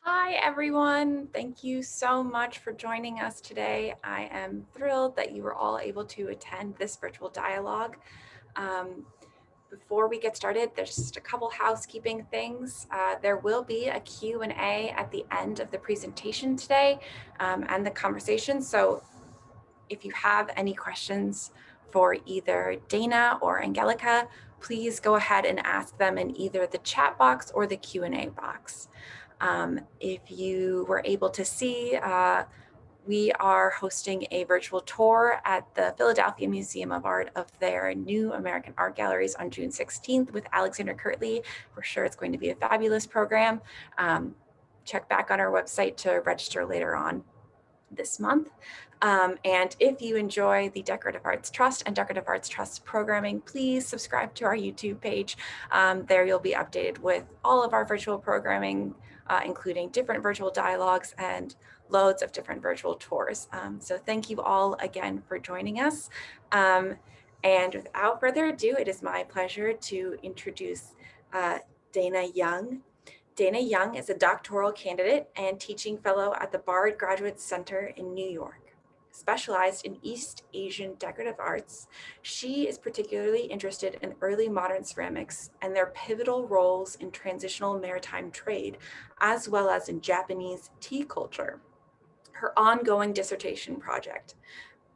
Hi, everyone. Thank you so much for joining us today. I am thrilled that you were all able to attend this virtual dialogue. Um, Before we get started, there's just a couple housekeeping things. There will be a Q&A at the end of the presentation today and the conversation. So if you have any questions for either Dana or Angelika, please go ahead and ask them in either the chat box or the Q&A box. If you were able to see, we are hosting a virtual tour at the Philadelphia Museum of Art of their new American art galleries on June 16th with Alexander Kirtley. We're sure it's going to be a fabulous program. Check back on our website to register later on this month. And if you enjoy the Decorative Arts Trust and Decorative Arts Trust programming, please subscribe to our YouTube page. There you'll be updated with all of our virtual programming, including different virtual dialogues and loads of different virtual tours. So thank you all again for joining us. And without further ado, it is my pleasure to introduce Dana Yang. Dana Yang is a doctoral candidate and teaching fellow at the Bard Graduate Center in New York. Specialized in East Asian decorative arts, she is particularly interested in early modern ceramics and their pivotal roles in transitional maritime trade, as well as in Japanese tea culture. Her ongoing dissertation project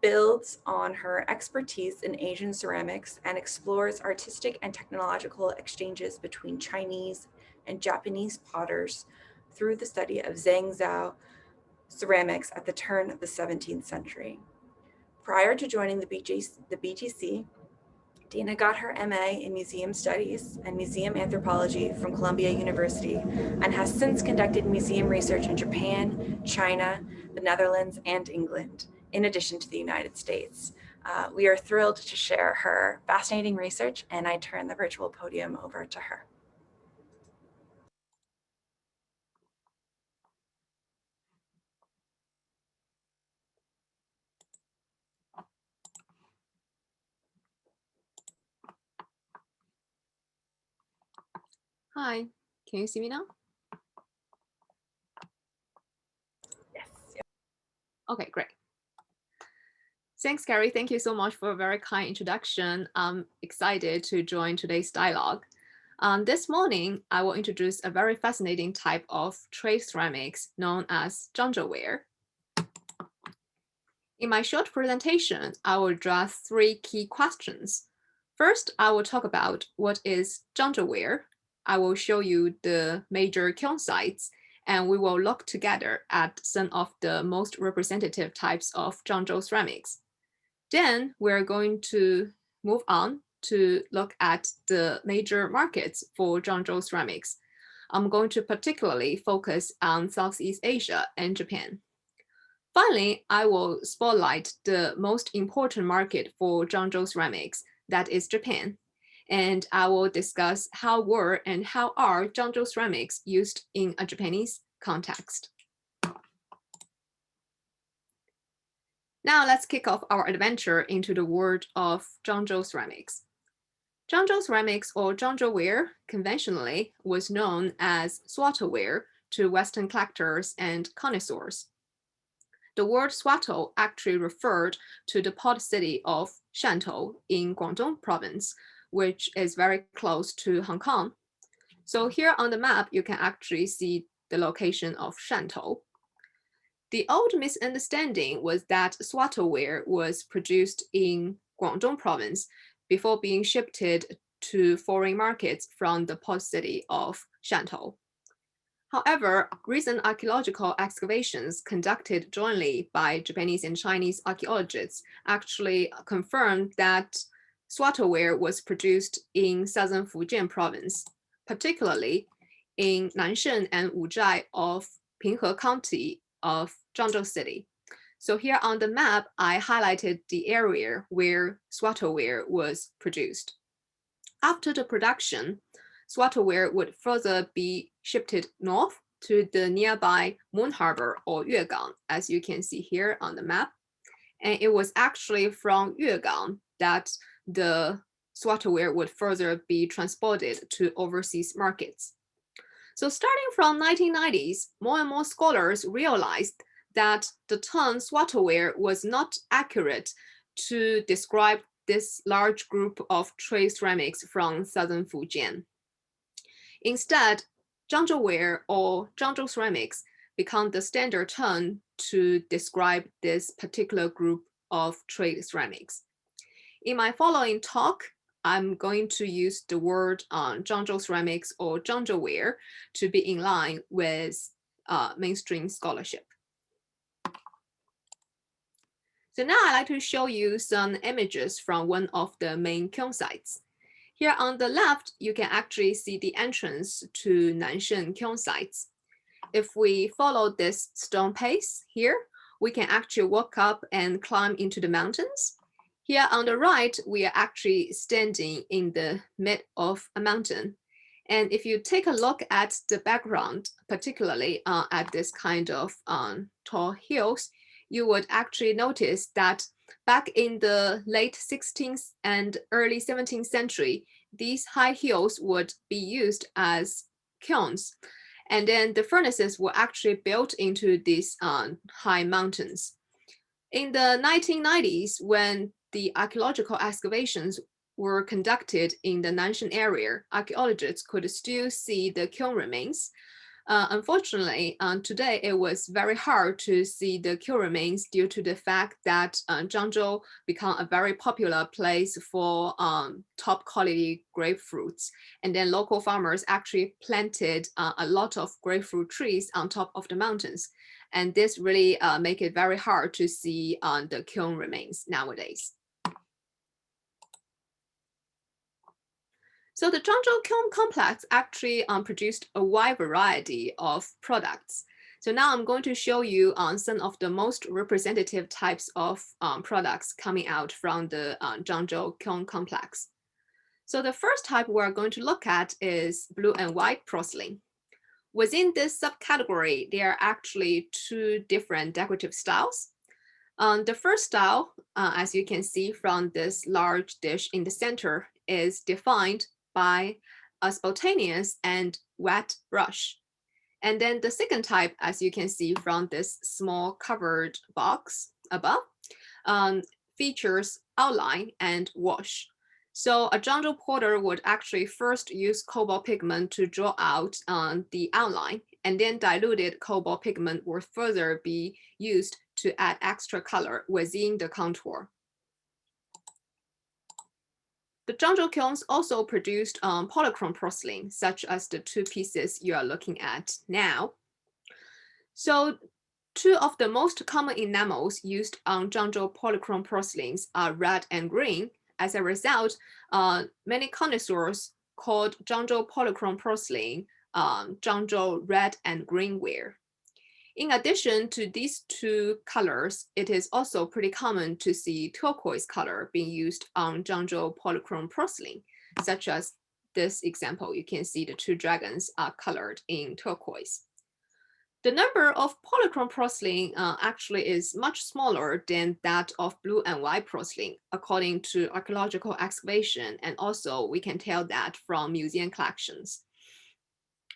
builds on her expertise in Asian ceramics and explores artistic and technological exchanges between Chinese and Japanese potters through the study of Zhangzhou ceramics at the turn of the 17th century. Prior to joining the BGC, Dana got her MA in Museum Studies and Museum Anthropology from Columbia University and has since conducted museum research in Japan, China, the Netherlands, and England, in addition to the United States. We are thrilled to share her fascinating research, and I turn the virtual podium over to her. Hi, can you see me now? Yes. Okay, great. Thanks, Gary. Thank you so much for a very kind introduction. I'm excited to join today's dialogue. This morning, I will introduce a very fascinating type of trade ceramics known as Zhangzhou ware. In my short presentation, I will address three key questions. First, I will talk about what is Zhangzhou ware. I will show you the major kiln sites, and we will look together at some of the most representative types of Zhangzhou ceramics. Then we're going to move on to look at the major markets for Zhangzhou ceramics. I'm going to particularly focus on Southeast Asia and Japan. Finally, I will spotlight the most important market for Zhangzhou ceramics, that is Japan. And I will discuss how were and how are Zhangzhou ceramics used in a Japanese context. Now let's kick off our adventure into the world of Zhangzhou ceramics. Zhangzhou ceramics, or Zhangzhou ware, conventionally was known as Swatow ware to Western collectors and connoisseurs. The word Swatow actually referred to the port city of Shantou in Guangdong province, which is very close to Hong Kong. So here on the map, you can actually see the location of Shantou. The old misunderstanding was that Swatow ware was produced in Guangdong province before being shipped to foreign markets from the port city of Shantou. However, recent archaeological excavations conducted jointly by Japanese and Chinese archaeologists actually confirmed that Swatow ware was produced in southern Fujian province, particularly in Nanshen and Wuzhai of Pinghe County of Zhangzhou City. So here on the map, I highlighted the area where Swatow ware was produced. After the production, Swatow ware would further be shipped north to the nearby Moon Harbor or Yuegang, as you can see here on the map. And it was actually from Yuegang that the Swatow ware would further be transported to overseas markets. So starting from 1990s, more and more scholars realized that the term Swatow ware was not accurate to describe this large group of trade ceramics from southern Fujian. Instead, Zhangzhou ware or Zhangzhou ceramics become the standard term to describe this particular group of trade ceramics. In my following talk, I'm going to use the word Zhangzhou ceramics or Zhangzhou ware to be in line with mainstream scholarship. So now I'd like to show you some images from one of the main kiln sites. Here on the left, you can actually see the entrance to Nanshen kiln sites. If we follow this stone pace here, we can actually walk up and climb into the mountains. Here on the right, we are actually standing in the mid of a mountain. And if you take a look at the background, particularly at this kind of tall hills, you would actually notice that back in the late 16th and early 17th century, these high hills would be used as kilns. And then the furnaces were actually built into these high mountains. In the 1990s, when the archaeological excavations were conducted in the Nanshen area, archaeologists could still see the kiln remains. Unfortunately, today it was very hard to see the kiln remains due to the fact that Zhangzhou became a very popular place for top quality grapefruits. And then local farmers actually planted a lot of grapefruit trees on top of the mountains. And this really make it very hard to see the kiln remains nowadays. So the Zhangzhou kiln complex actually produced a wide variety of products. So now I'm going to show you some of the most representative types of products coming out from the Zhangzhou kiln complex. So the first type we're going to look at is blue and white porcelain. Within this subcategory, there are actually two different decorative styles. The first style, as you can see from this large dish in the center, is defined by a spontaneous and wet brush. And then the second type, as you can see from this small covered box above, features outline and wash. So a Zhangzhou potter would actually first use cobalt pigment to draw out the outline, and then diluted cobalt pigment will further be used to add extra color within the contour. The Zhangzhou kilns also produced polychrome porcelain, such as the two pieces you are looking at now. So two of the most common enamels used on Zhangzhou polychrome porcelains are red and green. As a result, many connoisseurs called Zhangzhou polychrome porcelain Zhangzhou red and green ware. In addition to these two colors, it is also pretty common to see turquoise color being used on Zhangzhou polychrome porcelain, such as this example. You can see the two dragons are colored in turquoise. The number of polychrome porcelain actually is much smaller than that of blue and white porcelain, according to archaeological excavation, and also we can tell that from museum collections.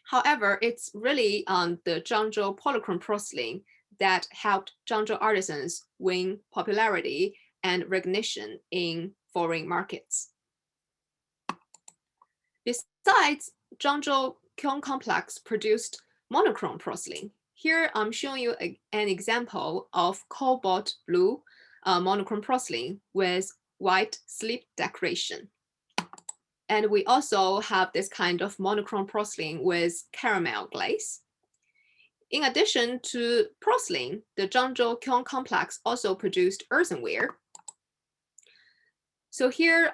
However, it's really the Zhangzhou polychrome porcelain that helped Zhangzhou artisans win popularity and recognition in foreign markets. Besides, Zhangzhou kiln complex produced monochrome porcelain. Here I'm showing you an example of cobalt blue monochrome porcelain with white slip decoration. And we also have this kind of monochrome porcelain with caramel glaze. In addition to porcelain, the Zhangzhou kiln complex also produced earthenware. So here,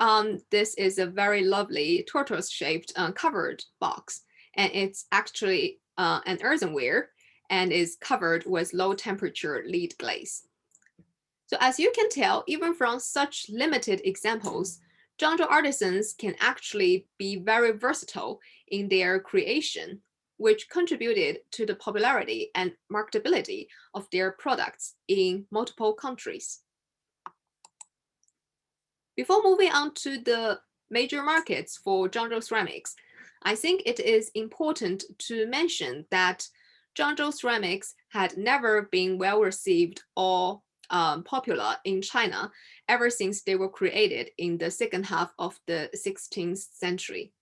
this is a very lovely tortoise-shaped covered box, and it's actually an earthenware and is covered with low-temperature lead glaze. So as you can tell, even from such limited examples, Zhangzhou artisans can actually be very versatile in their creation, which contributed to the popularity and marketability of their products in multiple countries. Before moving on to the major markets for Zhangzhou ceramics, I think it is important to mention that Zhangzhou ceramics had never been well received or popular in China ever since they were created in the second half of the 16th century.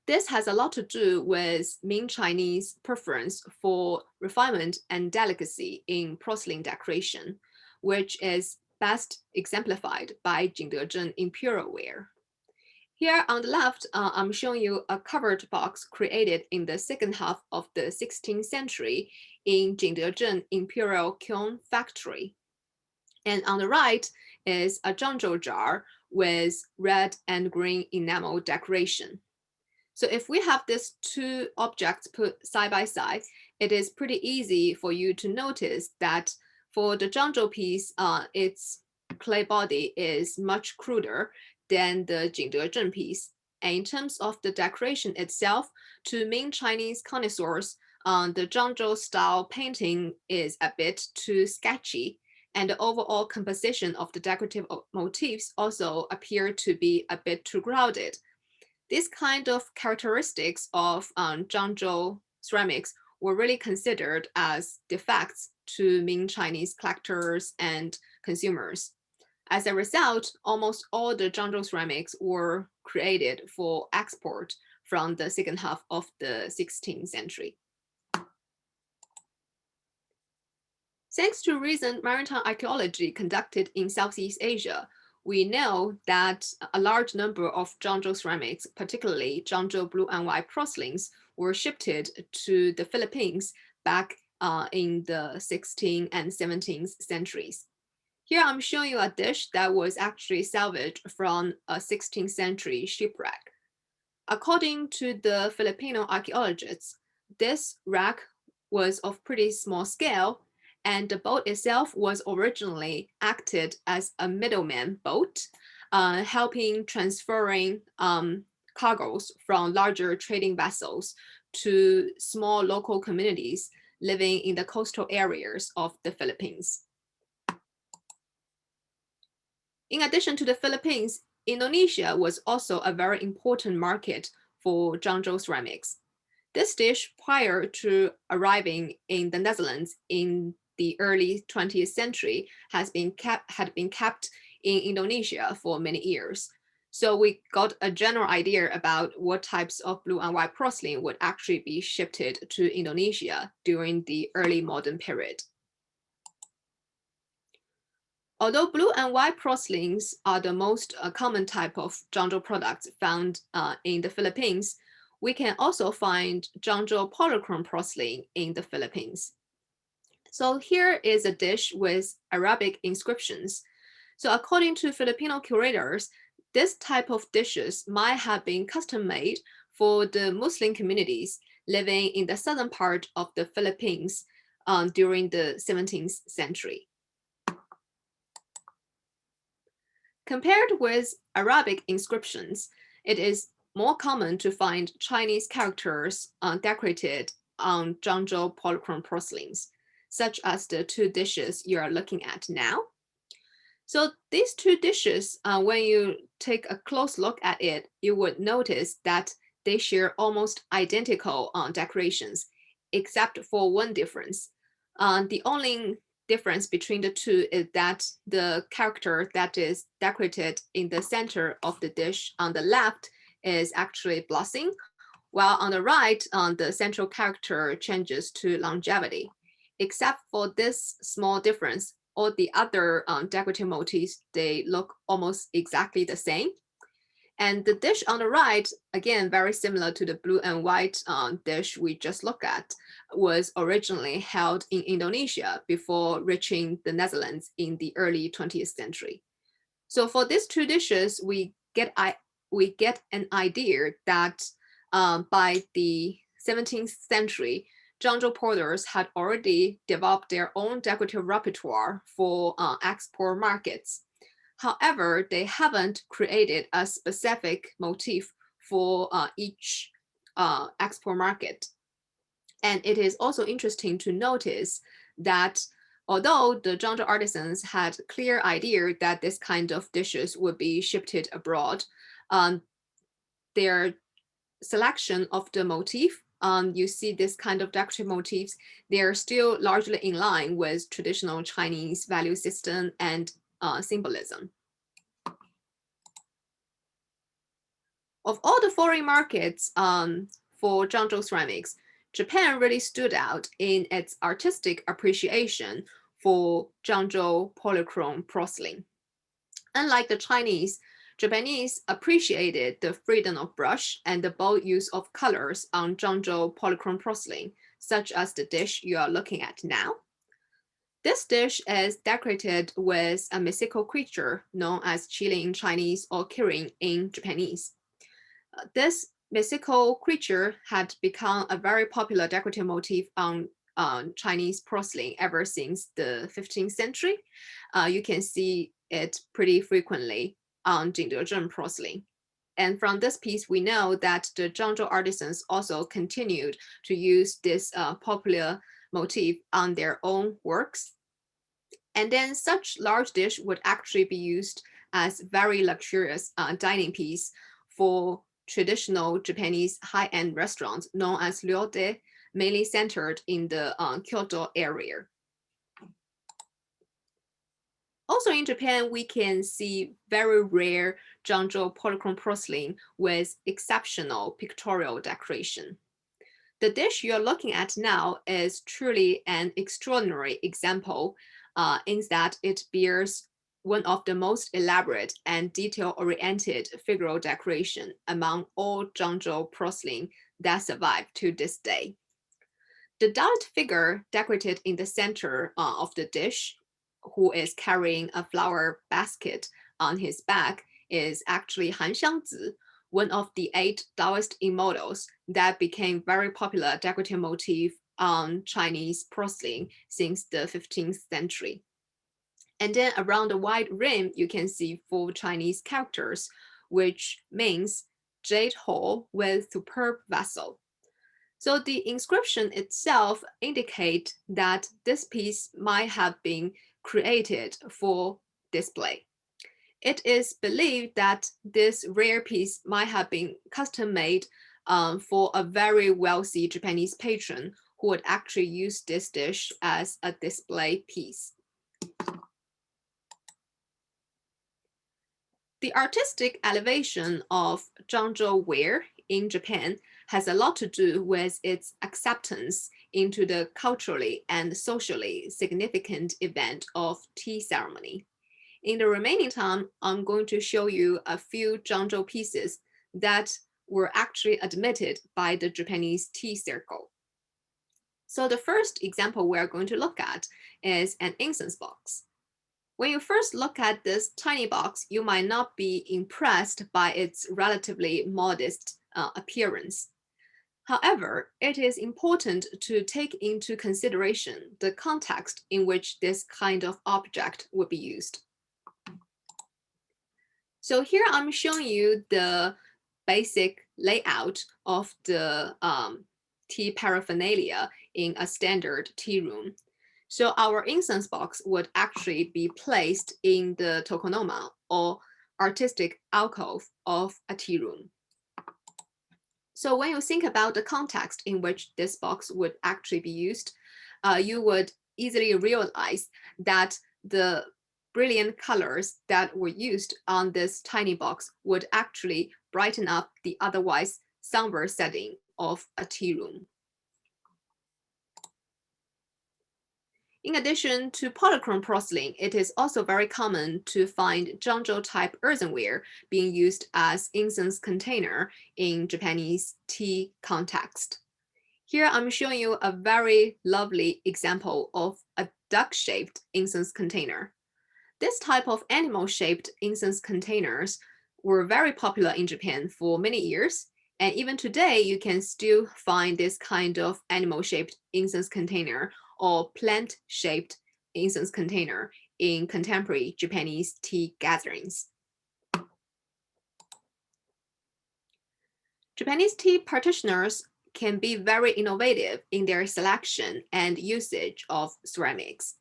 This has a lot to do with Ming Chinese preference for refinement and delicacy in porcelain decoration, which is best exemplified by Jingdezhen imperial ware. Here on the left, I'm showing you a covered box created in the second half of the 16th century in Jingdezhen Imperial Kiln Factory. And on the right is a Zhangzhou jar with red and green enamel decoration. So if we have these two objects put side by side, it is pretty easy for you to notice that for the Zhangzhou piece, its clay body is much cruder than the Jingdezhen piece. And in terms of the decoration itself, to Ming Chinese connoisseurs, the Zhangzhou style painting is a bit too sketchy, and the overall composition of the decorative motifs also appear to be a bit too crowded. These kind of characteristics of Zhangzhou ceramics were really considered as defects to Ming Chinese collectors and consumers. As a result, almost all the Zhangzhou ceramics were created for export from the second half of the 16th century. Thanks to recent maritime archaeology conducted in Southeast Asia, we know that a large number of Zhangzhou ceramics, particularly Zhangzhou blue and white porcelains, were shipped to the Philippines back in the 16th and 17th centuries. Here I'm showing you a dish that was actually salvaged from a 16th century shipwreck. According to the Filipino archaeologists, this wreck was of pretty small scale, and the boat itself was originally acted as a middleman boat, helping transferring cargoes from larger trading vessels to small local communities living in the coastal areas of the Philippines. In addition to the Philippines, Indonesia was also a very important market for Zhangzhou ceramics. This dish, prior to arriving in the Netherlands in the early 20th century, had been kept in Indonesia for many years. So we got a general idea about what types of blue and white porcelain would actually be shipped to Indonesia during the early modern period. Although blue and white porcelains are the most common type of Zhangzhou products found in the Philippines, we can also find Zhangzhou polychrome porcelain in the Philippines. So here is a dish with Arabic inscriptions. So according to Filipino curators, this type of dishes might have been custom made for the Muslim communities living in the southern part of the Philippines during the 17th century. Compared with Arabic inscriptions, it is more common to find Chinese characters decorated on Zhangzhou polychrome porcelains, such as the two dishes you are looking at now. So these two dishes, when you take a close look at it, you would notice that they share almost identical decorations, except for one difference. The only difference between the two is that the character that is decorated in the center of the dish on the left is actually blessing, while on the right, the central character changes to longevity. Except for this small difference, all the other decorative motifs, they look almost exactly the same. And the dish on the right, again, very similar to the blue and white dish we just looked at, was originally held in Indonesia before reaching the Netherlands in the early 20th century. So for these two dishes, we get an idea that by the 17th century, Zhangzhou potters had already developed their own decorative repertoire for export markets. However, they haven't created a specific motif for each export market. And it is also interesting to notice that although the Zhangzhou artisans had a clear idea that this kind of dishes would be shipped abroad, their selection of the motif, you see this kind of decorative motifs, they're still largely in line with traditional Chinese value system and symbolism. Of all the foreign markets for Zhangzhou ceramics, Japan really stood out in its artistic appreciation for Zhangzhou polychrome porcelain. Unlike the Chinese, Japanese appreciated the freedom of brush and the bold use of colors on Zhangzhou polychrome porcelain, such as the dish you are looking at now. This dish is decorated with a mythical creature known as Qilin in Chinese or Kirin in Japanese. This mythical creature had become a very popular decorative motif on Chinese porcelain ever since the 15th century. You can see it pretty frequently on Jingdezhen porcelain. And from this piece, we know that the Zhangzhou artisans also continued to use this popular motif on their own works. And then such large dish would actually be used as very luxurious dining piece for traditional Japanese high-end restaurants known as ryode, mainly centered in the Kyoto area. Also in Japan, we can see very rare Zhangzhou polychrome porcelain with exceptional pictorial decoration. The dish you're looking at now is truly an extraordinary example in that it bears one of the most elaborate and detail-oriented figural decoration among all Zhangzhou porcelain that survive to this day. The dolled figure decorated in the center of the dish, who is carrying a flower basket on his back, is actually Han Xiangzi, one of the 8 Taoist immortals that became very popular decorative motif on Chinese porcelain since the 15th century. And then around the wide rim, you can see 4 Chinese characters, which means jade hole with superb vessel. So the inscription itself indicates that this piece might have been created for display. It is believed that this rare piece might have been custom made for a very wealthy Japanese patron who would actually use this dish as a display piece. The artistic elevation of Zhangzhou ware in Japan has a lot to do with its acceptance into the culturally and socially significant event of tea ceremony. In the remaining time, I'm going to show you a few Zhangzhou pieces that were actually admitted by the Japanese tea circle. So the first example we're going to look at is an incense box. When you first look at this tiny box, you might not be impressed by its relatively modest appearance. However, it is important to take into consideration the context in which this kind of object would be used. So here I'm showing you the basic layout of the tea paraphernalia in a standard tea room. So our incense box would actually be placed in the tokonoma or artistic alcove of a tea room. So when you think about the context in which this box would actually be used, you would easily realize that the brilliant colors that were used on this tiny box would actually brighten up the otherwise somber setting of a tea room. In addition to polychrome porcelain, it is also very common to find Zhangzhou type earthenware being used as incense container in Japanese tea context. Here I'm showing you a very lovely example of a duck-shaped incense container. This type of animal-shaped incense containers were very popular in Japan for many years, and even today you can still find this kind of animal-shaped incense container or plant-shaped incense container in contemporary Japanese tea gatherings. Japanese tea practitioners can be very innovative in their selection and usage of ceramics.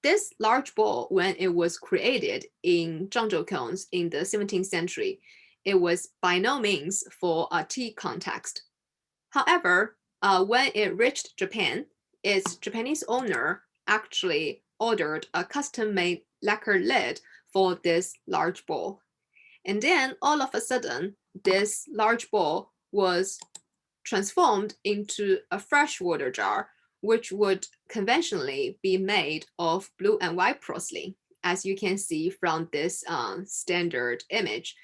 This large bowl, when it was created in Zhangzhou kilns in the 17th century, it was by no means for a tea context. However, when it reached Japan, its Japanese owner actually ordered a custom-made lacquer lid for this large bowl. And then all of a sudden, this large bowl was transformed into a freshwater jar, which would conventionally be made of blue and white porcelain, as you can see from this standard image.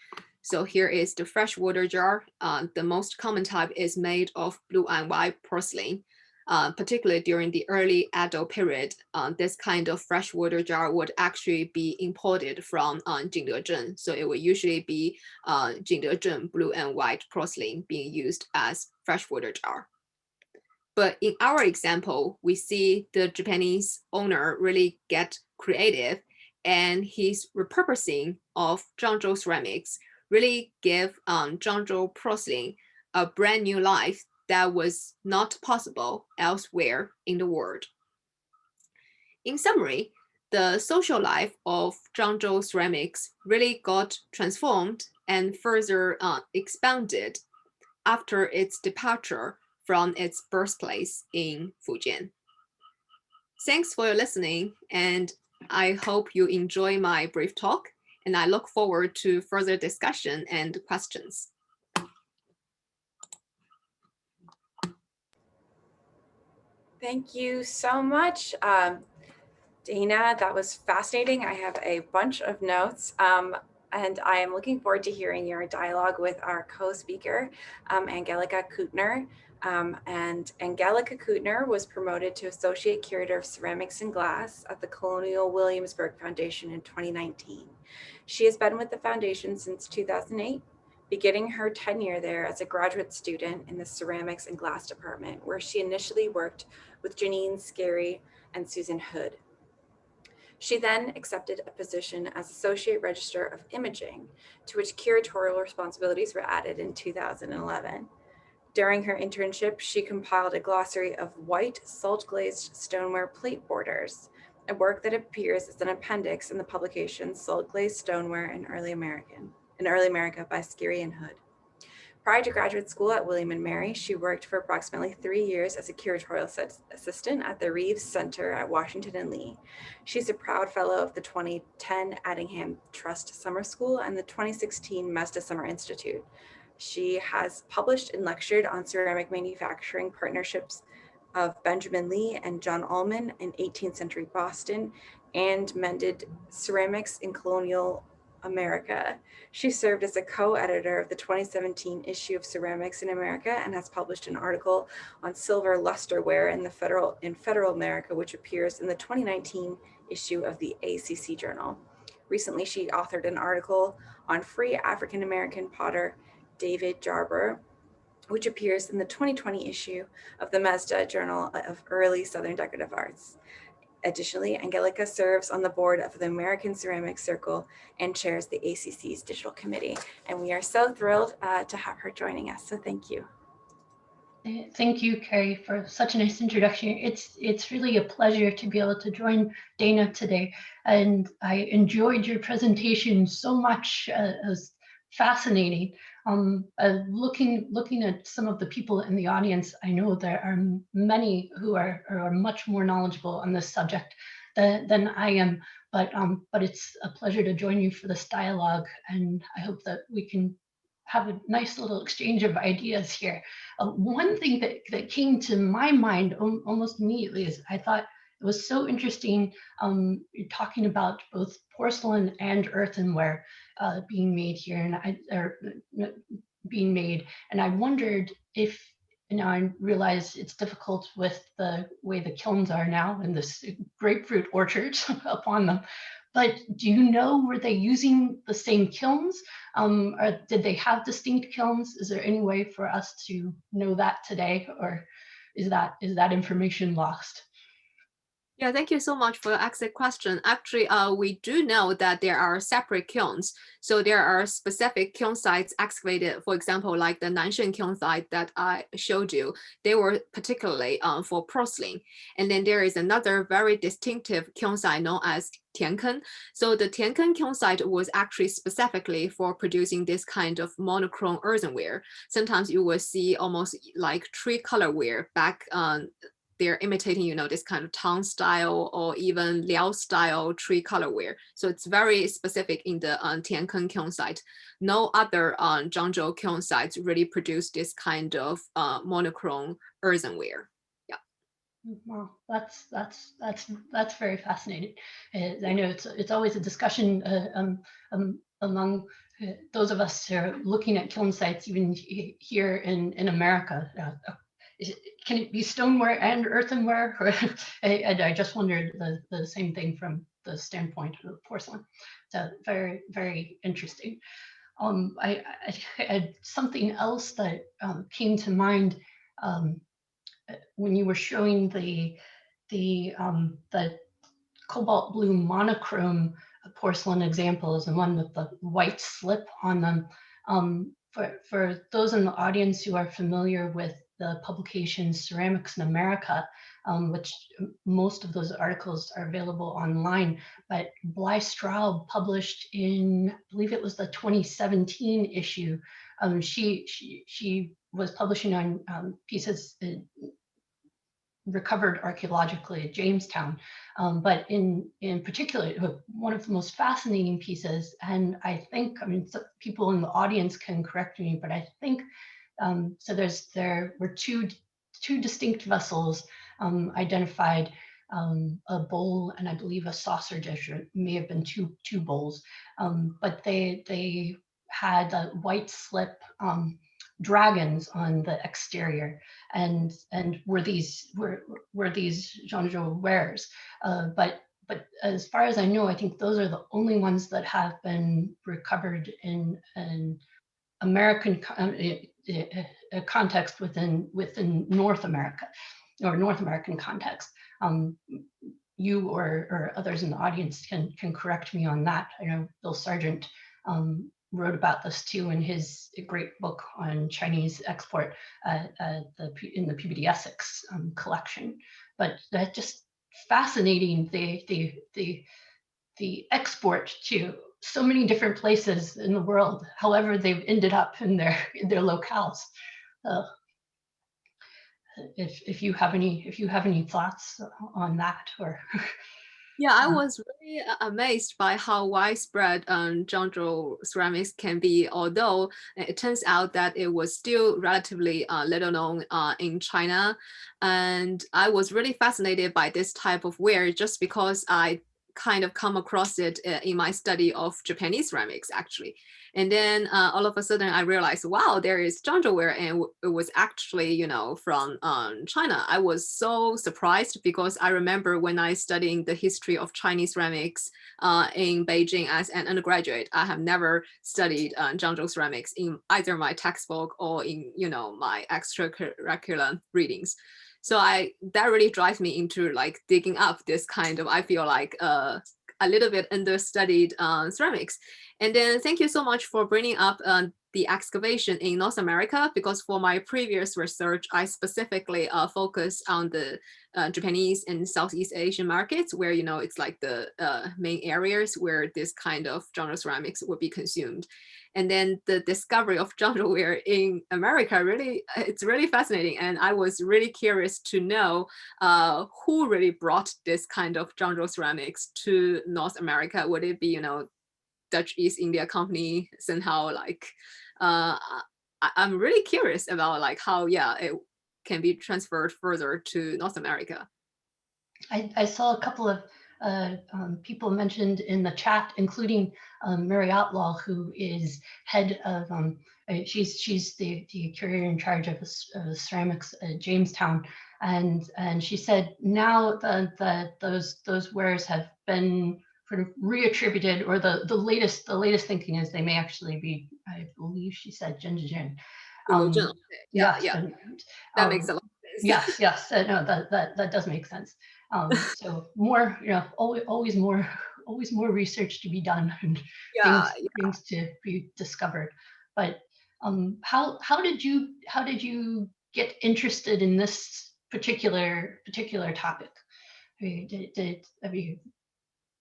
So here is the freshwater jar. The most common type is made of blue and white porcelain. Particularly during the early Edo period, this kind of freshwater jar would actually be imported from Jingdezhen. So it would usually be Jingdezhen blue and white porcelain being used as freshwater jar. But in our example, we see the Japanese owner really get creative, and his repurposing of Zhangzhou ceramics really give Zhangzhou porcelain a brand new life that was not possible elsewhere in the world. In summary, the social life of Zhangzhou ceramics really got transformed and further expanded after its departure from its birthplace in Fujian. Thanks for your listening, and I hope you enjoy my brief talk, and I look forward to further discussion and questions. Thank you so much, Dana. That was fascinating. I have a bunch of notes, and I am looking forward to hearing your dialogue with our co-speaker, Angelika Kuettner. And Angelika Kuettner was promoted to Associate Curator of Ceramics and Glass at the Colonial Williamsburg Foundation in 2019. She has been with the foundation since 2008, beginning her tenure there as a graduate student in the Ceramics and Glass department, where she initially worked with Janine Scarry and Susan Hood. She then accepted a position as Associate Register of Imaging, to which curatorial responsibilities were added in 2011. During her internship, she compiled a glossary of white salt-glazed stoneware plate borders, a work that appears as an appendix in the publication Salt-Glazed Stoneware in Early America by Scarry and Hood. Prior to graduate school at William & Mary, she worked for approximately 3 years as a curatorial assistant at the Reeves Center at Washington and Lee. She's a proud fellow of the 2010 Addingham Trust Summer School and the 2016 Mazda Summer Institute. She has published and lectured on ceramic manufacturing partnerships of Benjamin Lee and John Ullman in 18th century Boston, and mended ceramics in colonial America. She served as a co-editor of the 2017 issue of Ceramics in America and has published an article on silver lusterware in Federal America, which appears in the 2019 issue of the ACC Journal. Recently, she authored an article on free African American potter David Jarber, which appears in the 2020 issue of the Mazda Journal of Early Southern Decorative Arts. Additionally, Angelika serves on the board of the American Ceramic Circle and chairs the ACC's digital committee. And we are so thrilled to have her joining us. So thank you. Thank you, Carrie, for such a nice introduction. It's really a pleasure to be able to join Dana today. And I enjoyed your presentation so much. It was fascinating. Looking at some of the people in the audience, I know there are many who are much more knowledgeable on this subject than I am, but it's a pleasure to join you for this dialogue, and I hope that we can have a nice little exchange of ideas here. One thing that came to my mind almost immediately is I thought it was so interesting talking about both porcelain and earthenware being made here, and I wondered if, now I realize it's difficult with the way the kilns are now and this grapefruit orchards upon them, but do you know, were they using the same kilns? Or did they have distinct kilns? Is there any way for us to know that today, or is that information lost? Yeah, thank you so much for the excellent question. Actually, we do know that there are separate kilns. So there are specific kiln sites excavated, for example, like the Nanshan kiln site that I showed you. They were particularly for porcelain. And then there is another very distinctive kiln site known as Tianken. So the Tianken kiln site was actually specifically for producing this kind of monochrome earthenware. Sometimes you will see almost like tree colorware back they're imitating, this kind of Tang style or even Liao style tree colorware. So it's very specific in the Tianken kiln site. No other Zhangzhou kiln sites really produce this kind of monochrome earthenware. Yeah. Wow, that's very fascinating. I know it's always a discussion among those of us who are looking at kiln sites, even here in America. Can it be stoneware and earthenware? I just wondered the same thing from the standpoint of porcelain. So very, very interesting. I had something else that came to mind when you were showing the cobalt blue monochrome porcelain examples and one with the white slip on them. For those in the audience who are familiar with the publication Ceramics in America, which most of those articles are available online, but Bly Straub published in, I believe it was the 2017 issue. She was publishing on pieces recovered archaeologically at Jamestown. But in particular, one of the most fascinating pieces, and I think, people in the audience can correct me, but I think, so there were two distinct vessels identified, a bowl and I believe a saucer dish, or it may have been two bowls, but they had a white slip dragons on the exterior, and were these Zhangzhou wares, but as far as I know, I think those are the only ones that have been recovered in an American context within North America, or North American context. You or others in the audience can correct me on that. I know Bill Sargent wrote about this too in his great book on Chinese export in the Peabody Essex collection. But that just fascinating, the export to so many different places in the world, however they've ended up in their locales. If you have any thoughts on that, or Yeah, I was really amazed by how widespread Zhangzhou ceramics can be, although it turns out that it was still relatively little known in China. And I was really fascinated by this type of ware just because I kind of come across it in my study of Japanese ceramics, actually. And then all of a sudden I realized, wow, there is Zhangzhou ware, and it was actually, from China. I was so surprised because I remember when I studying the history of Chinese ceramics in Beijing as an undergraduate, I have never studied Zhangzhou ceramics in either my textbook or in, my extracurricular readings. So that really drives me into like digging up this kind of, I feel like a little bit understudied ceramics. And then thank you so much for bringing up the excavation in North America, because for my previous research, I specifically focused on the Japanese and Southeast Asian markets where, it's like the main areas where this kind of Zhangzhou ceramics would be consumed. And then the discovery of Zhangzhou ware in America, it's really fascinating. And I was really curious to know who really brought this kind of Zhangzhou ceramics to North America. Would it be, Dutch East India Company somehow, like, I'm really curious about like how, it can be transferred further to North America. I saw a couple of people mentioned in the chat, including Mary Outlaw, who is head of, she's the curator in charge of ceramics at Jamestown, and she said now those wares have been sort of reattributed, or the latest thinking is they may actually be, I believe she said, Zhangzhou. Yeah, Yes, yeah. That makes a lot of sense. Yes, no, that does make sense. So more, always more, always more research to be done and Yeah, things to be discovered. But how did you get interested in this particular topic? I mean,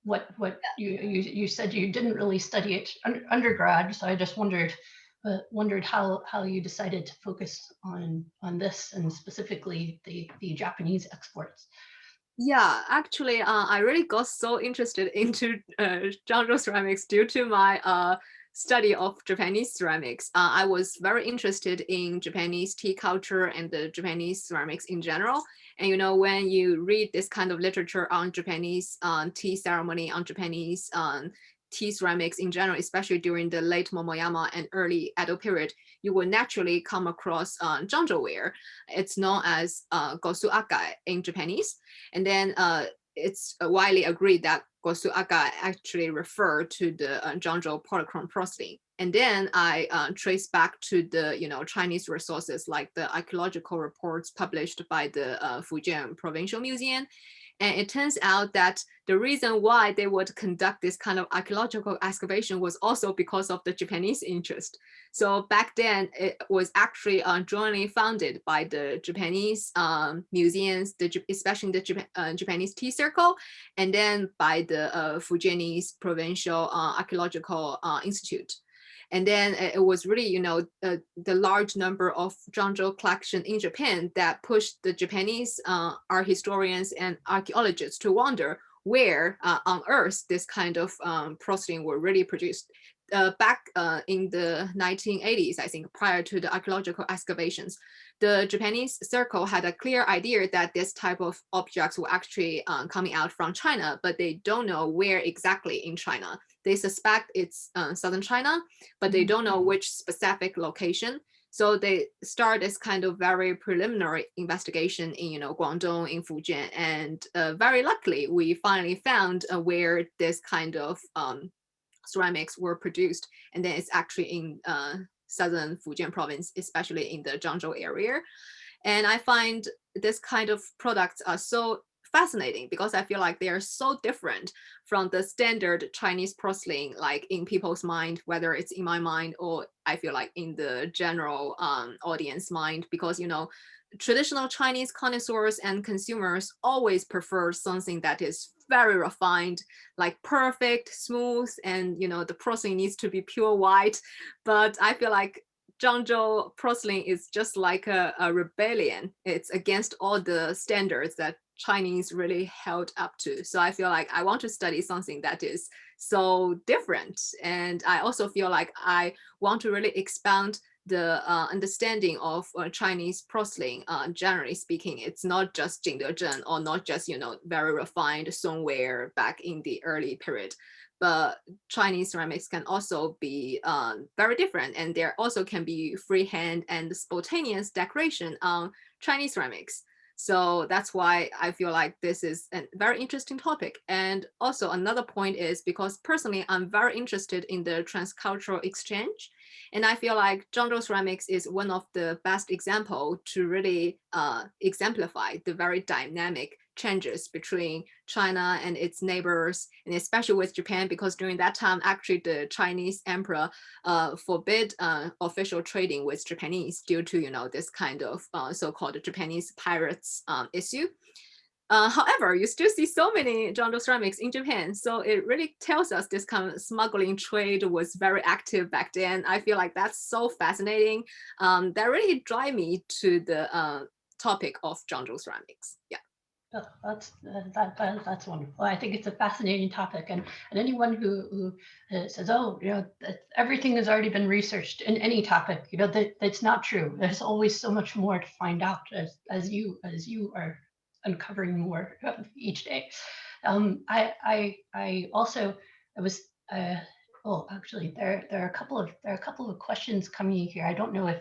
what you said you didn't really study it undergrad, so I just wondered how you decided to focus on this and specifically the Japanese exports. yeah. Actually, I really got so interested into Zhangzhou ceramics due to my study of Japanese ceramics. I was very interested in Japanese tea culture and the Japanese ceramics in general. And when you read this kind of literature on Japanese tea ceremony, on Japanese tea ceramics in general, especially during the late Momoyama and early Edo period, you will naturally come across Zhangzhou ware. It's known as gosu akai in Japanese. And then it's widely agreed that gosu akai actually refer to the Zhangzhou polychrome porcelain. And then I trace back to the Chinese resources like the archaeological reports published by the Fujian Provincial Museum. And it turns out that the reason why they would conduct this kind of archaeological excavation was also because of the Japanese interest. So back then, it was actually jointly funded by the Japanese museums, especially the Japanese Tea Circle, and then by the Fujianese Provincial Archaeological Institute. And then it was really, the large number of Zhangzhou collection in Japan that pushed the Japanese art historians and archaeologists to wonder where on Earth this kind of porcelain were really produced. Back in the 1980s, I think, prior to the archaeological excavations, the Japanese circle had a clear idea that this type of objects were actually coming out from China, but they don't know where exactly in China. They suspect it's southern China, but they don't know which specific location. So they start this kind of very preliminary investigation in, Guangdong, in Fujian, and very luckily, we finally found where this kind of ceramics were produced, and then it's actually in southern Fujian province, especially in the Zhangzhou area. And I find this kind of products are so fascinating because I feel like they are so different from the standard Chinese porcelain, like in people's mind, whether it's in my mind or I feel like in the general audience mind, because traditional Chinese connoisseurs and consumers always prefer something that is very refined, like perfect, smooth, and the porcelain needs to be pure white. But I feel like Zhangzhou porcelain is just like a rebellion. It's against all the standards that Chinese really held up to. So I feel like I want to study something that is so different. And I also feel like I want to really expand the understanding of Chinese porcelain, generally speaking. It's not just Jingdezhen or not just, very refined stoneware back in the early period. But Chinese ceramics can also be very different, and there also can be freehand and spontaneous decoration on Chinese ceramics. So that's why I feel like this is a very interesting topic. And also another point is because personally, I'm very interested in the transcultural exchange. And I feel like Zhangzhou ceramics is one of the best example to really exemplify the very dynamic changes between China and its neighbors, and especially with Japan, because during that time, actually the Chinese emperor forbid official trading with Japanese due to, this kind of so-called Japanese pirates issue. However, you still see so many Zhangzhou ceramics in Japan. So it really tells us this kind of smuggling trade was very active back then. I feel like that's so fascinating. That really drive me to the topic of Zhangzhou ceramics. Yeah. Oh, that's wonderful. I think it's a fascinating topic, and anyone who says, "Oh, everything has already been researched in any topic," that's not true. There's always so much more to find out as you are uncovering more each day. I also I was well, actually there are a couple of questions coming here. I don't know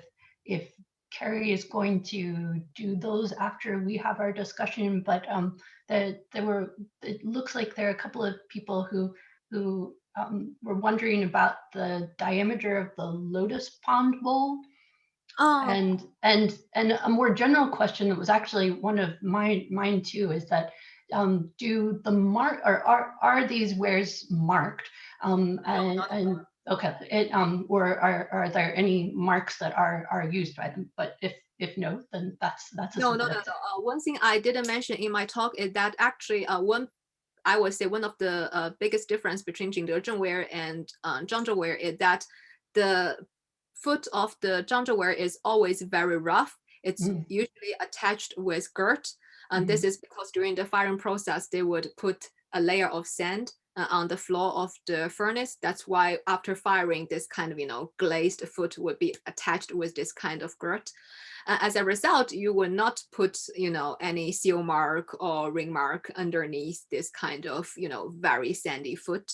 if Carrie is going to do those after we have our discussion, but it looks like there are a couple of people who were wondering about the diameter of the lotus pond bowl. And a more general question that was actually one of mine too is that do the are these wares marked? And okay, or are there any marks that are used by them? But if no, then that's a No. simple. One thing I didn't mention in my talk is that actually I would say one of the biggest difference between Jingdezheng ware and Zhangzhou ware is that the foot of the Zhangzhou ware is always very rough. It's usually attached with girt. And this is because during the firing process, they would put a layer of sand on the floor of the furnace. That's why after firing, this kind of, glazed foot would be attached with this kind of girt. As a result, you will not put, any seal mark or ring mark underneath this kind of, very sandy foot.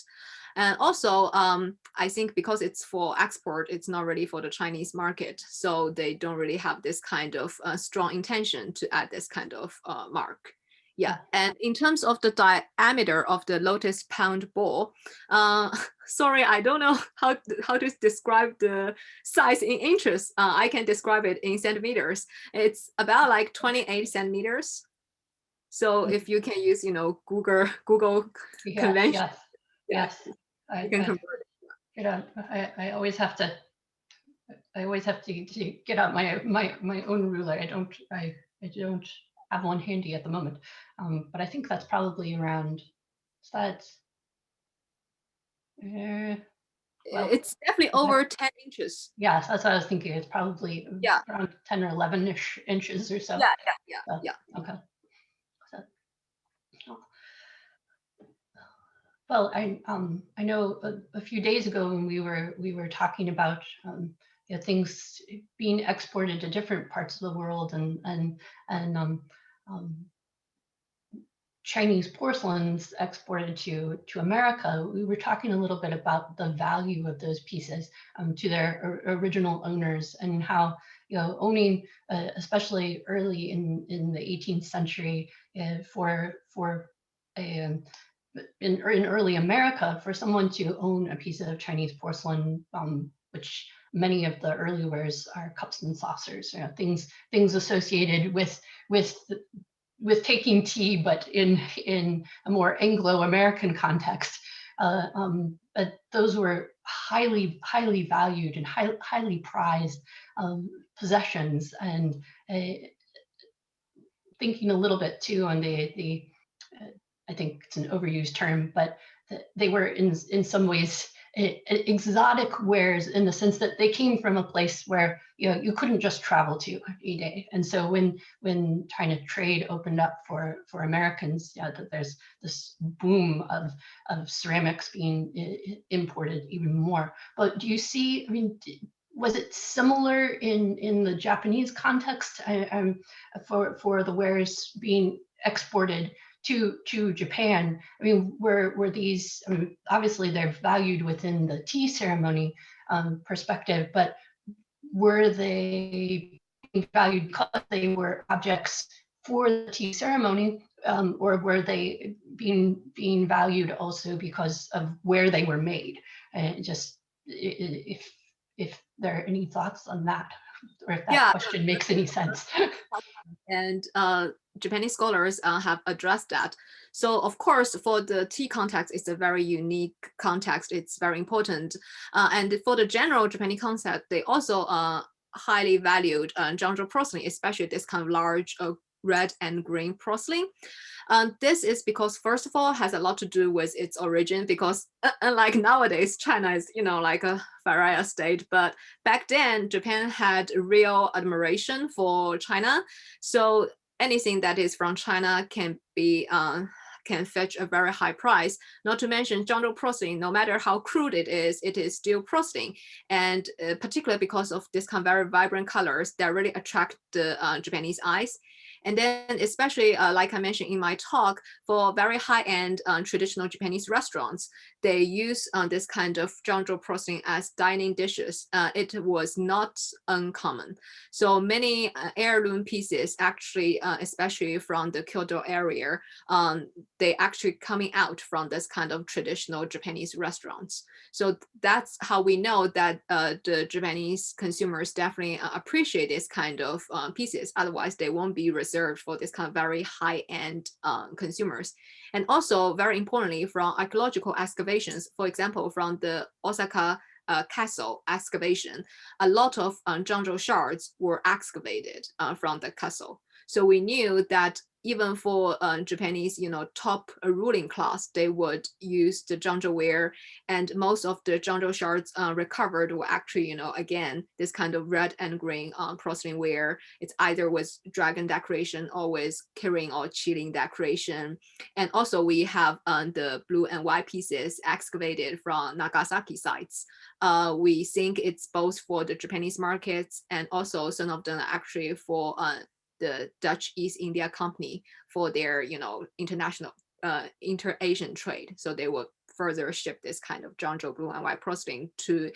And also, I think because it's for export, it's not really for the Chinese market. So they don't really have this kind of strong intention to add this kind of mark. Yeah, and in terms of the diameter of the lotus pound ball, sorry, I don't know how to describe the size in inches. I can describe it in centimeters. It's about like 28 centimeters. So if you can use, Google convention. Yes. You can convert it. I always have to get out my own ruler. I don't have one handy at the moment, but I think that's probably around. It's definitely over 10 inches. Yes, that's what I was thinking. It's probably around 10 or 11-ish inches or so. Yeah. Okay. Well, I know a few days ago when we were talking about things being exported to different parts of the world and Chinese porcelains exported to America, we were talking a little bit about the value of those pieces to their original owners, and how owning, especially early in the 18th century, for in early America, for someone to own a piece of Chinese porcelain, which many of the early wares are cups and saucers, things associated with taking tea, but in a more Anglo-American context. But those were highly valued and highly prized possessions. And thinking a little bit too on the I think it's an overused term, but they were in some ways exotic wares, in the sense that they came from a place where you couldn't just travel to a day. And so when China trade opened up for Americans, that there's this boom of ceramics being imported even more. But do you see, I mean, was it similar in the Japanese context, for the wares being exported to Japan? I mean, were these, obviously they're valued within the tea ceremony perspective, but were they valued because they were objects for the tea ceremony, or were they being valued also because of where they were made? Just if there are any thoughts on that, or if that question makes any sense. And Japanese scholars have addressed that. So of course, for the tea context, it's a very unique context. It's very important. And for the general Japanese concept, they also highly valued Zhangzhou porcelain, especially this kind of large red and green porcelain. This is because, first of all, has a lot to do with its origin, because unlike nowadays, China is, like a pariah state. But back then, Japan had real admiration for China. So anything that is from China can fetch a very high price. Not to mention Zhangzhou porcelain, no matter how crude it is still porcelain. And particularly because of this kind of very vibrant colors that really attract the Japanese eyes. And then especially, like I mentioned in my talk, for very high-end traditional Japanese restaurants, they use this kind of Zhangzhou porcelain as dining dishes. It was not uncommon. So many heirloom pieces actually, especially from the Kyoto area, they actually coming out from this kind of traditional Japanese restaurants. So that's how we know that the Japanese consumers definitely appreciate this kind of pieces. Otherwise, they won't be receiving reserved for this kind of very high-end consumers. And also, very importantly, from archaeological excavations, for example, from the Osaka castle excavation, a lot of Zhangzhou shards were excavated from the castle. So we knew that even for Japanese, top ruling class, they would use the Zhangzhou ware, and most of the Zhangzhou shards recovered were actually, again, this kind of red and green porcelain ware. It's either with dragon decoration or with kirin or qilin decoration. And also we have the blue and white pieces excavated from Nagasaki sites. We think it's both for the Japanese markets, and also some of them are actually for the Dutch East India Company for their, international inter-Asian trade. So they will further ship this kind of Zhangzhou blue and white porcelain to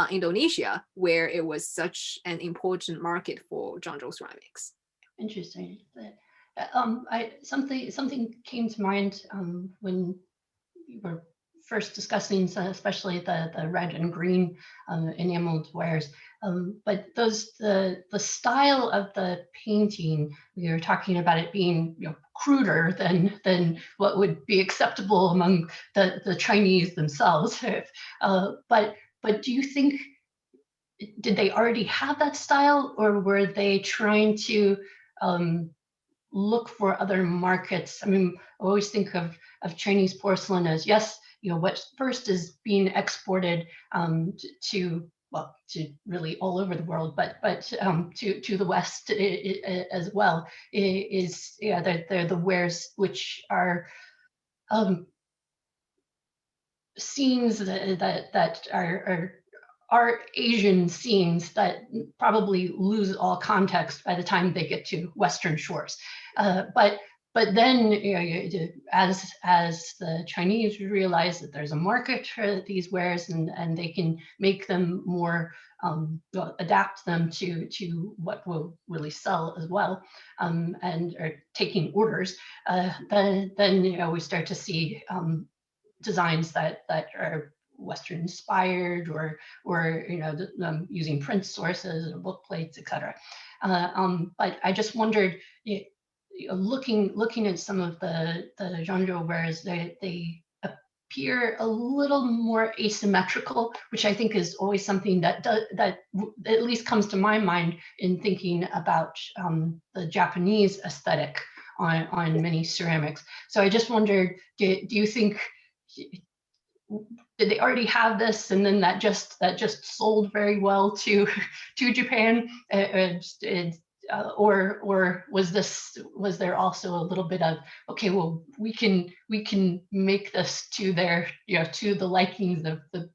Indonesia, where it was such an important market for Zhangzhou ceramics. Interesting. Something came to mind when you were first discussing, especially the red and green enameled wares. But the style of the painting, we were talking about it being cruder than what would be acceptable among the Chinese themselves. But do you think, did they already have that style, or were they trying to look for other markets? I mean, I always think of Chinese porcelain as, yes, what first is being exported to really all over the world, but to the West as well, is they're the wares which are scenes that are Asian scenes that probably lose all context by the time they get to Western shores. But then, as the Chinese realize that there's a market for these wares, and they can make them more, adapt them to what will really sell as well, and are taking orders, then we start to see designs that are Western inspired, or using print sources or book plates, etc. But I just wondered, looking at some of the Zhangzhou wares, they appear a little more asymmetrical, which I think is always something that at least comes to my mind in thinking about the Japanese aesthetic on many ceramics. So I just wondered, do you think, did they already have this, and then that just sold very well to Japan, or was there also a little bit of, okay, well, we can make this to their, to the likings of the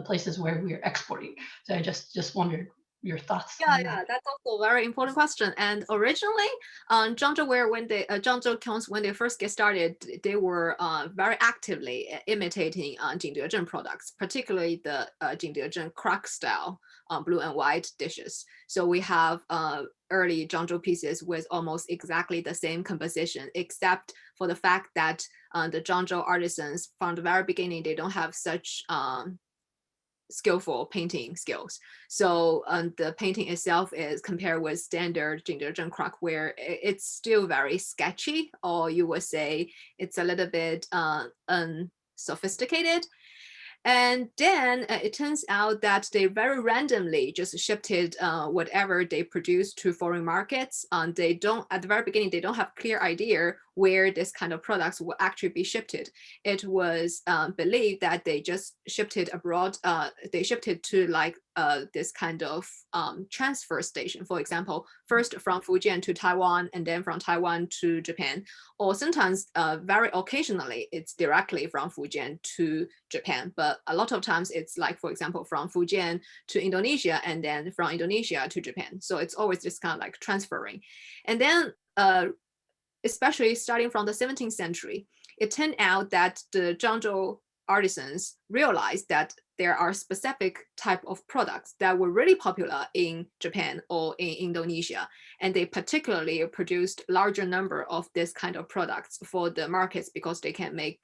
places where we're exporting? So I just wondered your thoughts. Yeah, that's also a very important question. And originally, Zhangzhou ware, Zhangzhou kilns, when they first get started, they were very actively imitating Jingdezhen products, particularly the Jingdezhen crack style blue and white dishes. So we have early Zhangzhou pieces with almost exactly the same composition, except for the fact that the Zhangzhou artisans from the very beginning, they don't have such skillful painting skills. So the painting itself is compared with standard Jingdezhen crack ware, it's still very sketchy, or you would say it's a little bit unsophisticated. And then it turns out that they very randomly just shifted whatever they produced to foreign markets. They don't, at the very beginning, they don't have clear idea where this kind of products will actually be shifted. It was believed that they just shifted abroad. They shifted to like this kind of transfer station, for example, first from Fujian to Taiwan, and then from Taiwan to Japan. Or sometimes, very occasionally, it's directly from Fujian to Japan. But a lot of times it's like, for example, from Fujian to Indonesia, and then from Indonesia to Japan. So it's always just kind of like transferring. And then especially starting from the 17th century, it turned out that the Zhangzhou artisans realized that there are specific type of products that were really popular in Japan or in Indonesia, and they particularly produced larger number of this kind of products for the markets because they can make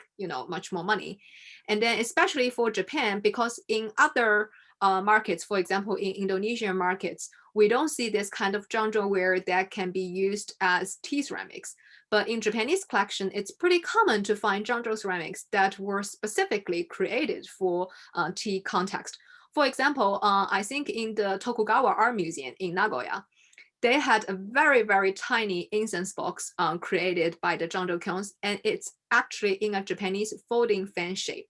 much more money. And then especially for Japan, because in other markets, for example, in Indonesian markets, we don't see this kind of Zhangzhou ware that can be used as tea ceramics. But in Japanese collection, it's pretty common to find Zhangzhou ceramics that were specifically created for tea context. For example, I think in the Tokugawa Art Museum in Nagoya, they had a very, very tiny incense box created by the Zhangzhou kilns, and it's actually in a Japanese folding fan shape.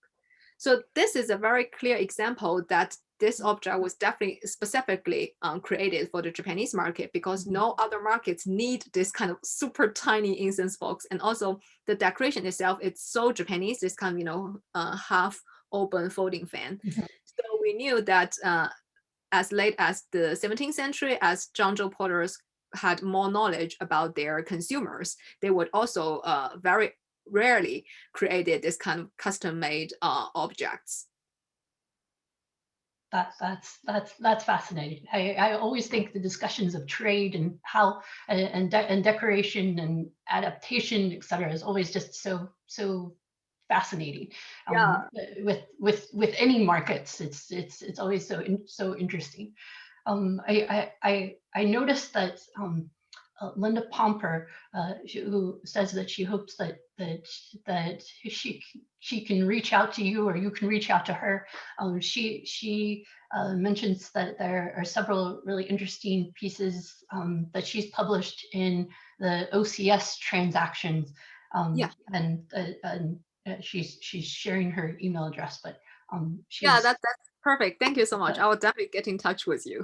So this is a very clear example that this object was definitely specifically created for the Japanese market, because no other markets need this kind of super tiny incense box. And also the decoration itself, it's so Japanese, this kind of, half open folding fan. So we knew that as late as the 17th century, as Zhangzhou potters had more knowledge about their consumers, they would also very rarely created this kind of custom-made objects. That's fascinating. I always think the discussions of trade and how and decoration and adaptation, etc., is always just so fascinating. Yeah. With any markets, it's always so interesting. I noticed that Linda Pomper, who says that she hopes that she can reach out to you, or you can reach out to her. She mentions that there are several really interesting pieces that she's published in the OCS transactions. Yeah. And she's sharing her email address, but yeah, that's perfect. Thank you so much. I will definitely get in touch with you.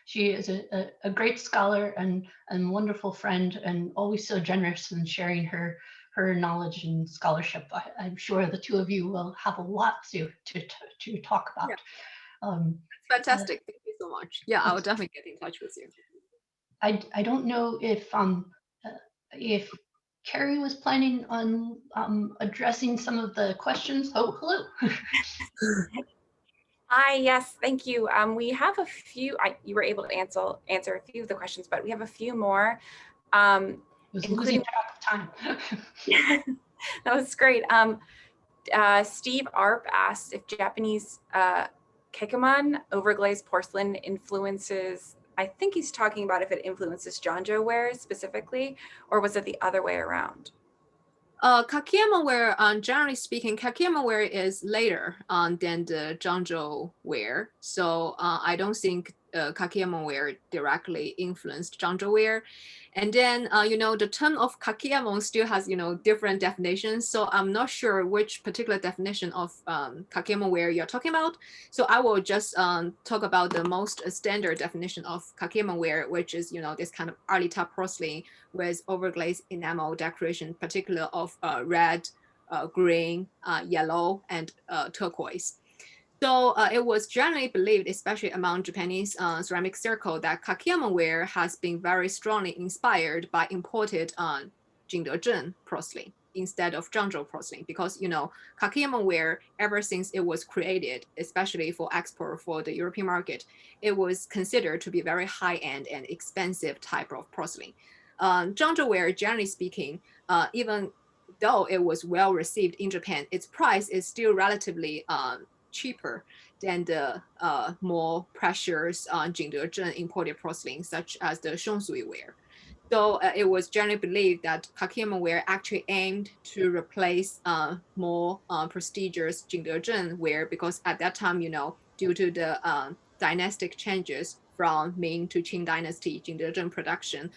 She is a great scholar and wonderful friend, and always so generous in sharing her knowledge and scholarship. I'm sure the two of you will have a lot to talk about. Yeah. That's fantastic. Thank you so much. Yeah, I will definitely get in touch with you. I don't know if Carrie was planning on addressing some of the questions. Oh, hello. Hi, yes, thank you. We have a few, you were able to answer a few of the questions, but we have a few more. Was losing track of time. That was great. Steve Arp asked if Japanese kekiman overglazed porcelain influences, I think he's talking about if it influences Zhangzhou ware specifically, or was it the other way around? Kakiyama ware, generally speaking, Kakiyama ware is later than the Zhangzhou ware. So I don't think Kakiyama ware directly influenced Zhangzhou ware. And then, the term of Kakiyama still has, different definitions. So I'm not sure which particular definition of Kakiyama ware you're talking about. So I will just talk about the most standard definition of Kakiyama ware, which is, this kind of Arlita porcelain with overglazed enamel decoration, particularly of red, green, yellow, and turquoise. So it was generally believed, especially among Japanese ceramic circle, that Kakiyama ware has been very strongly inspired by imported Jingdezhen porcelain instead of Zhangzhou porcelain, because Kakiyama ware, ever since it was created, especially for export for the European market, it was considered to be a very high-end and expensive type of porcelain. Zhangzhou ware, generally speaking, even though it was well received in Japan, its price is still relatively cheaper than the more precious Jingdezhen imported porcelain, such as the Xiaoyi ware. So it was generally believed that Kakiyama ware actually aimed to replace more prestigious Jingdezhen ware, because at that time, due to the dynastic changes from Ming to Qing dynasty, Jingdezhen production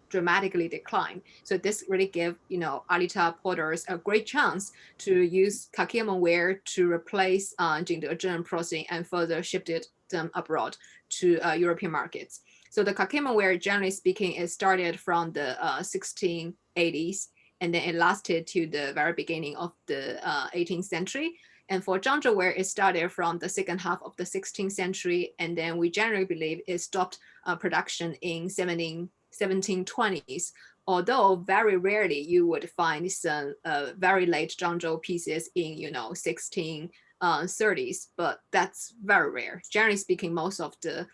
dramatically declined. So this really gave, Arlita potters a great chance to use Kakiyama ware to replace Jingdezhen porcelain and further shifted them abroad to European markets. So the Kakiyama ware, generally speaking, it started from the 1680s, and then it lasted to the very beginning of the 18th century. And for Zhangzhou ware, it started from the second half of the 16th century, and then we generally believe it stopped production in 1720s, although very rarely you would find some very late Zhangzhou pieces in 1630s, but that's very rare. Generally speaking, most of the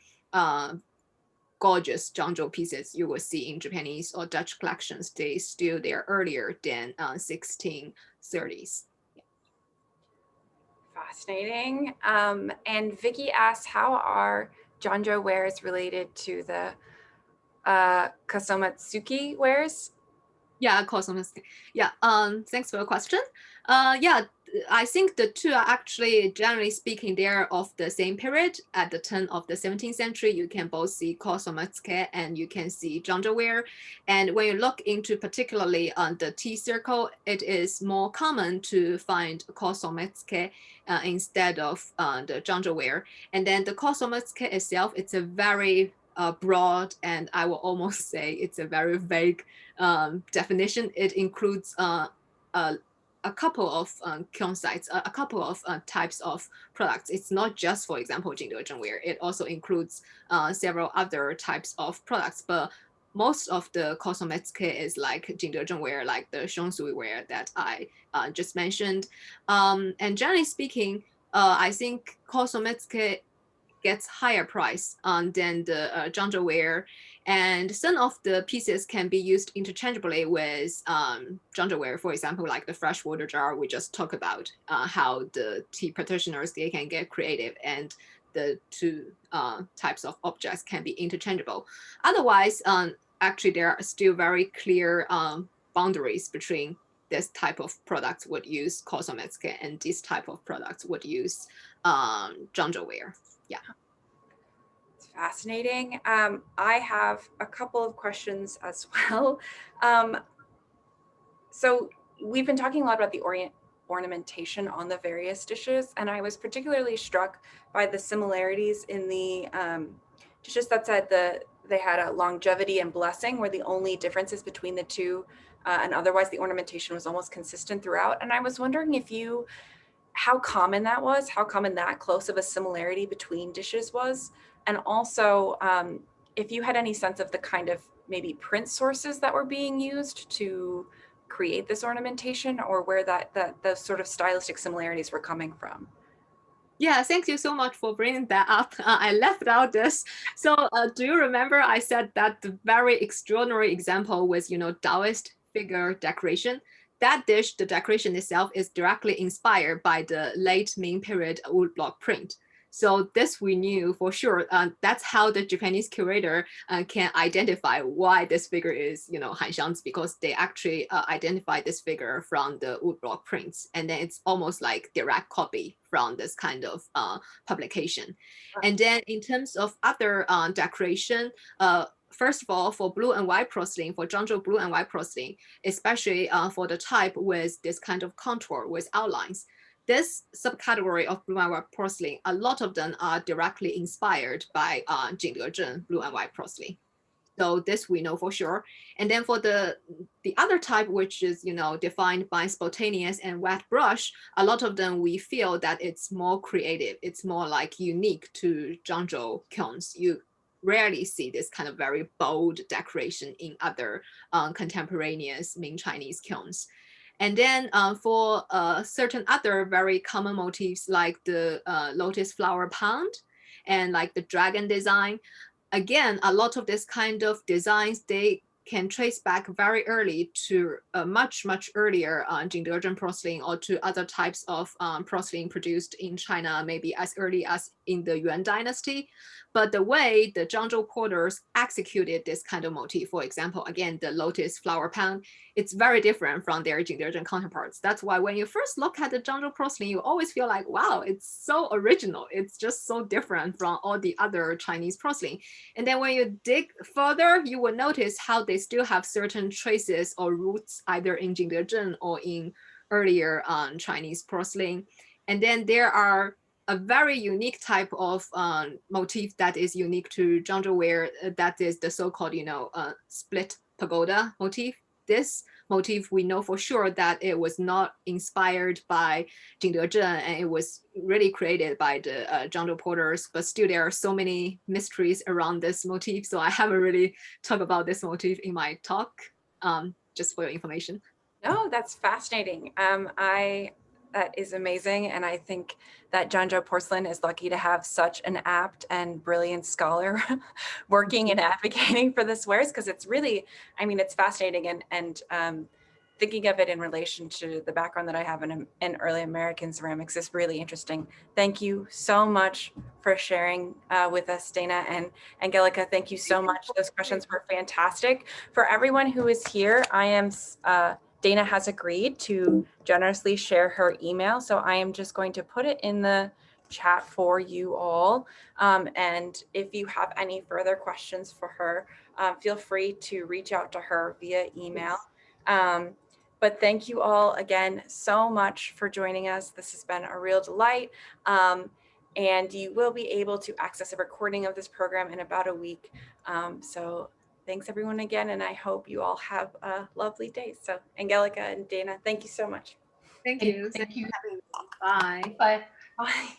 gorgeous Zhangzhou pieces you will see in Japanese or Dutch collections, they still there earlier than 1630s. fascinating. And Vicky asks, how are Zhangzhou wares related to the Kosomatsuki wares? Yeah, cosmos. Yeah. Thanks for the question. Yeah, I think the two are actually, generally speaking, they are of the same period. At the turn of the 17th century, you can both see Kosomatsuke and you can see Zhangzhou ware. And when you look into particularly on the tea circle, it is more common to find Kosomatsuke instead of the Zhangzhou ware. And then the Kosomatsuke itself, it's a very broad, and I will almost say it's a very vague definition. It includes a couple of kiln sites, a couple of types of products. It's not just, for example, Jingdezheng ware. It also includes several other types of products, but most of the Kosomatsuke is like Jingdezheng ware, like the Xiaoyi ware that I just mentioned. And generally speaking, I think Kosomatsuke gets higher price than the Zhangzhou ware, and some of the pieces can be used interchangeably with Zhangzhou ware. For example, like the freshwater jar we just talked about, how the tea practitioners, they can get creative and the two types of objects can be interchangeable. Otherwise, actually there are still very clear boundaries between this type of products would use Kosomatsuke and this type of products would use Zhangzhou ware. Yeah. It's fascinating. I have a couple of questions as well. So we've been talking a lot about the ornamentation on the various dishes, and I was particularly struck by the similarities in the dishes that said they had a longevity and blessing, where the only differences between the two, and otherwise the ornamentation was almost consistent throughout. And I was wondering how common that was, how common that close of a similarity between dishes was, and also if you had any sense of the kind of maybe print sources that were being used to create this ornamentation, or where those sort of stylistic similarities were coming from. Yeah, thank you so much for bringing that up. I left out this. So do you remember I said that the very extraordinary example was, Taoist figure decoration? That dish, the decoration itself, is directly inspired by the late Ming period woodblock print. So this we knew for sure. That's how the Japanese curator can identify why this figure is, Hanxiang's, because they actually identify this figure from the woodblock prints, and then it's almost like direct copy from this kind of publication. And then in terms of other decoration, first of all, for blue and white porcelain, for Zhangzhou blue and white porcelain, especially for the type with this kind of contour with outlines, this subcategory of blue and white porcelain, a lot of them are directly inspired by Jingdezheng blue and white porcelain. So this we know for sure. And then for the other type, which is defined by spontaneous and wet brush, a lot of them we feel that it's more creative. It's more like unique to Zhangzhou kilns. You rarely see this kind of very bold decoration in other contemporaneous Ming Chinese kilns. And then for certain other very common motifs like the lotus flower pound and like the dragon design, again, a lot of this kind of designs, they can trace back very early to much, much earlier Jingdezheng porcelain or to other types of porcelain produced in China, maybe as early as in the Yuan dynasty. But the way the Zhangzhou potters executed this kind of motif, for example, again, the lotus flower pound, it's very different from their Jingdezheng counterparts. That's why when you first look at the Zhangzhou porcelain, you always feel like, wow, it's so original. It's just so different from all the other Chinese porcelain. And then when you dig further, you will notice how they still have certain traces or roots either in Jingdezheng or in earlier Chinese porcelain. And then there are a very unique type of motif that is unique to Zhangzhou ware, that is the so-called, split pagoda motif. This motif, we know for sure that it was not inspired by Jingdezheng, and it was really created by the Zhangzhou potters, but still there are so many mysteries around this motif. So I haven't really talked about this motif in my talk, just for your information. No, that's fascinating. That is amazing. And I think that Zhangzhou Porcelain is lucky to have such an apt and brilliant scholar working and advocating for this wares, because it's really, it's fascinating. And thinking of it in relation to the background that I have in early American ceramics is really interesting. Thank you so much for sharing with us, Dana, and Angelika. Thank you so much. Those questions were fantastic. For everyone who is here, Dana has agreed to generously share her email. So I am just going to put it in the chat for you all. And if you have any further questions for her, feel free to reach out to her via email. But thank you all again so much for joining us. This has been a real delight. And you will be able to access a recording of this program in about a week. So thanks everyone again, and I hope you all have a lovely day. So Angelika and Dana, thank you so much. Thank you. Thank you. Bye. Bye. Bye.